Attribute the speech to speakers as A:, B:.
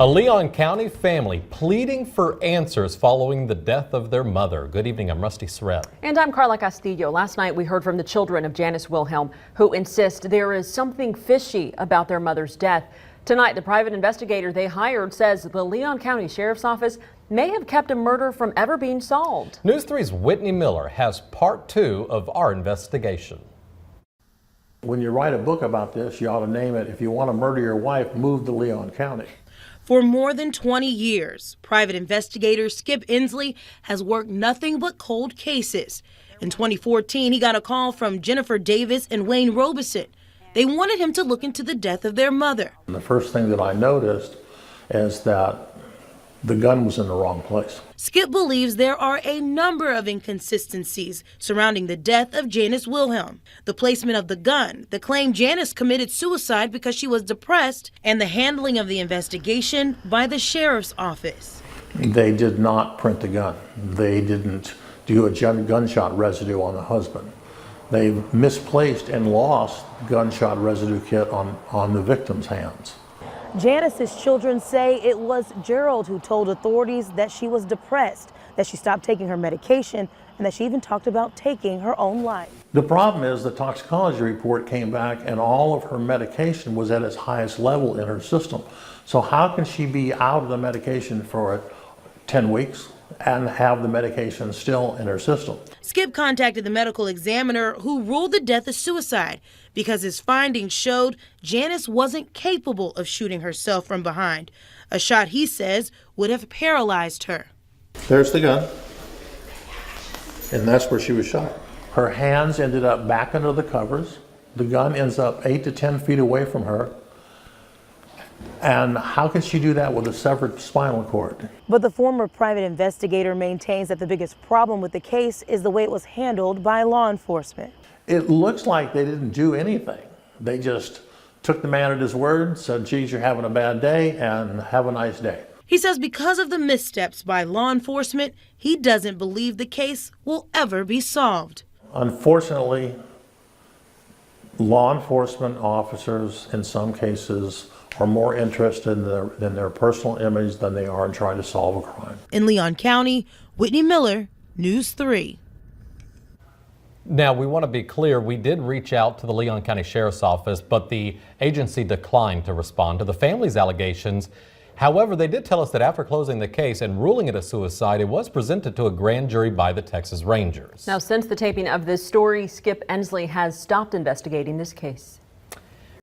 A: A Leon County family pleading for answers following the death of their mother. Good evening, I'm Rusty Surratt.
B: And I'm Carla Castillo. Last night we heard from the children of Janice Wilhelm, who insist there is something fishy about their mother's death. Tonight, the private investigator they hired says the Leon County Sheriff's Office may have kept a murder from ever being solved. News 3's Whitney Miller has part 2 of our investigation.
C: When you write a book about this, you ought to name it, "If you want to murder your wife, move to Leon County."
D: For more than 20 years, private investigator Skip Inslee has worked nothing but cold cases. In 2014, he got a call from Jennifer Davis and Wayne Robeson. They wanted him to look into the death of their mother.
C: And the first thing that I noticed is that the gun was in the wrong place.
D: Skip believes there are a number of inconsistencies surrounding the death of Janice Wilhelm. The placement of the gun, the claim Janice committed suicide because she was depressed, and the handling of the investigation by the sheriff's office.
C: They did not print the gun. They didn't do a gunshot residue on the husband. They misplaced and lost gunshot residue kit on the victim's hands.
E: Janice's children say it was Gerald who told authorities that she was depressed, that she stopped taking her medication, and that she even talked about taking her own life.
C: The problem is the toxicology report came back and all of her medication was at its highest level in her system. So how can she be out of the medication for 10 weeks and have the medication still in her system?
D: Skip contacted the medical examiner who ruled the death a suicide because his findings showed Janice wasn't capable of shooting herself from behind. A shot, he says, would have paralyzed her.
C: There's the gun, and that's where she was shot. Her hands ended up back under the covers. The gun ends up 8 to 10 feet away from her. And how can she do that with a severed spinal cord?
E: But the former private investigator maintains that the biggest problem with the case is the way it was handled by law enforcement.
C: It looks like they didn't do anything. They just took the man at his word, said, "Geez, you're having a bad day, and have a nice day."
D: He says because of the missteps by law enforcement, he doesn't believe the case will ever be solved.
C: Unfortunately, law enforcement officers in some cases are more interested in their personal image than they are in trying to solve a crime.
D: In Leon County, Whitney Miller, News 3.
A: Now, we want to be clear, we did reach out to the Leon County Sheriff's Office, but the agency declined to respond to the family's allegations. However, they did tell us that after closing the case and ruling it a suicide, it was presented to a grand jury by the Texas Rangers.
B: Now, since the taping of this story, Skip Inslee has stopped investigating this case.